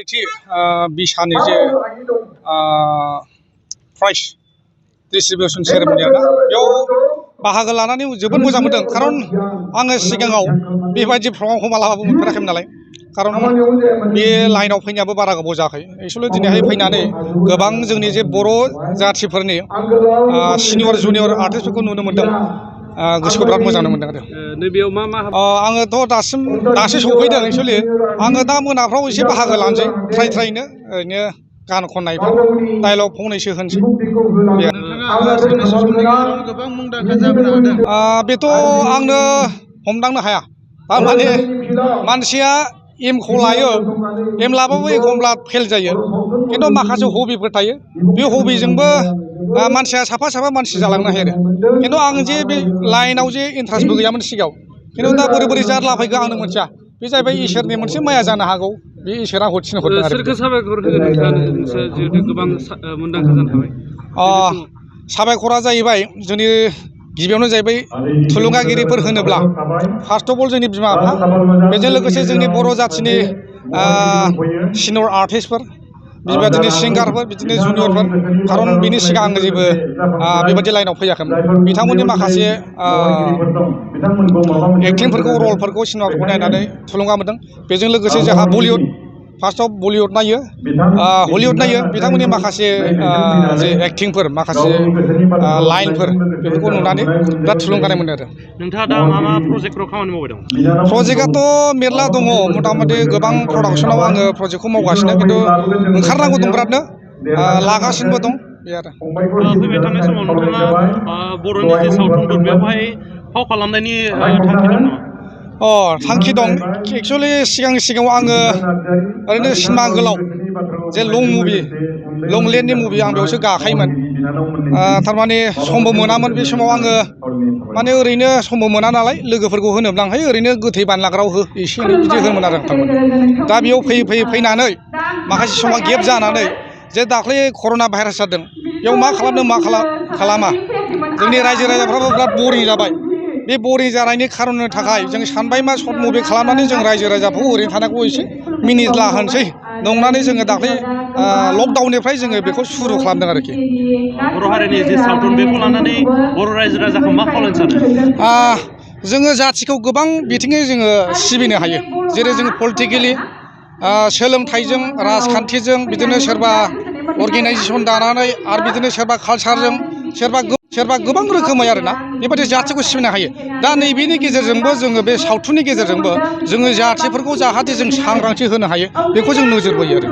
बिसानि जे prize distribution सेरेमनिया बेयाव बाहागो लानानै जोबोद मोजां मोनदों खारन आङो सिगाङाव बेबायदि प्रग्रामखौ मालाबाबो मोनफेराखैमोन नालाय खारन बे लाइनाव फैनायाबो बारा गोबाव जायाखै एक्चुअलि दिनैहाय फैनानै गोबां जोंनि जे बर' जाथिफोरनि सिनियर जुनियर आर्टिस्टफोरखौ नुनो मोनदों गोसोखौ बिराद मोजां मोनदों आरो नैबेयाव मा आङोथ' दासो सफैदों एक्चुअलि आङो दा मोनाफ्राव एसे बाहागो लानोसै ट्राइनो ओरैनो गान खननायफोर डायलग फंनैसो होनोसै बेथ' आंनो हमदांनो हाया थारमाने मानसिया एमखौ लायो एम लाबाबो एखमब्ला फेल जायो खिन्थु माखासे हबिफोर थायो बे हबिजोंबो मानसिया साफा मानसि जालांनो हायो आरो खिन्थु आं जे बे लाइनाव जे इन्ट्रेस्टबो गैयामोन सिगाङाव खिन्थु दा बोरै जारला फैखो आंनो मोनथिया बे जाहैबाय इसोरनि मोनसे माया जानो हागौ बे इसोरा हरथिनो हरदों आरो सोरखौ साबायखर होगोन नोंथाङा जिहेतु गोबां मुंदांखा जानो हाबाय साबायखरा जाहैबाय जोंनि गिबियावनो जाहैबाय थुलुंगागिरिफोर होनोब्ला फार्स्ट अफ अल जोंनि बिमा बिफा बेजों लोगोसे जोंनि बर' जाथिनि सिनियर आर्टिस्टफोर बेबायदिनो सिंगारफोर बिदिनो जुनियरफोर खारन बिनि सिगां आङो जेबो बेबायदि लाइनाव फैयाखैमोन बिथांमोननि माखासे एक्टिंफोरखौ रलफोरखौ सिनेमाफोरखौ नायनानै थुलुंगा मोनदों बेजों लोगोसे जोंहा बलिउड फार्स्टआव बलिउड नायो हलिउड नायो बिथांमोननि माखासे जे एक्टिंफोर माखासे लाइनफोर बेफोरखौ नुनानै बिराद थुलुंगानाय मोनो आरो नोंथाङा दा मा प्रजेक्टफोराव खामानि मावबाय दं प्रजेक्टआथ' मेरला दङ मथा मथि गोबां प्रडाक्सनाव आङो प्रजेक्टखौ मावगासिनो खिन्थु ओंखारनांगौ दं बिरादनो लागासिनोबो दं बे आरो फैबाय थानाय समाव नोंथाङा बर'नि जे सावथुनफोर बेवहाय फाव खालामनायनि थांखि दं नामा थांखि दं एक्सुवेलि सिगाङाव आङो ओरैनो सिनेमा गोलाव जे लं मुभि लं लेन्थनि मुभि आं बेयावसो गाखायोमोन थारमाने समबो मोनामोन बे समाव आङो माने ओरैनो समबो मोना नालाय लोगोफोरखौ होनोब्ला आं ओरैनो गोथै बानलाग्राव हो एसे एनै बिदि होनोमोन आरो थारमाने दा बेयाव फैनानै माखासे समा गेप जानानै जे दाख्लै कर'ना भाइरास जादों बेयाव मा खालामदों मा खालामा जोंनि रायजो राजाफ्राबो बिराद बरिं जाबाय बे बरिं जानायनि खारननि थाखाय जों सानबाय मा सर्ट मुभि खालामनानै जों रायजो राजाखौ ओरैनो थानायखौ एसे मिनिला होनसै नंनानै जोङो दाख्लै लकडाउननिफ्राय जोङो बेखौ सुरु खालामदों आरोखि बर' हारिनि जे सावथुन बेखौ लानानै बर' रायजो राजाखौ मा खावलायनो सानो जोङो जाथिखौ गोबां बिथिङै जोङो सिबिनो हायो जेरै जोङो पलिटिकेलि सोलोंथाइजों राजखान्थिजों बिदिनो सोरबा अर्गेनाइजेसन दानानै आरो बिदिनो सोरबा कालसारजों सोरबा गोबां रोखोमै आरोना बेबायदि जाथिखौ सिबिनो हायो दा नैबेनि गेजेरजोंबो जोङो बे सावथुननि गेजेरजोंबो जोङो जाथिफोरखौ जाहाथे जों सांग्रांथि होनो हायो बेखौ जों नोजोर बोयो आरो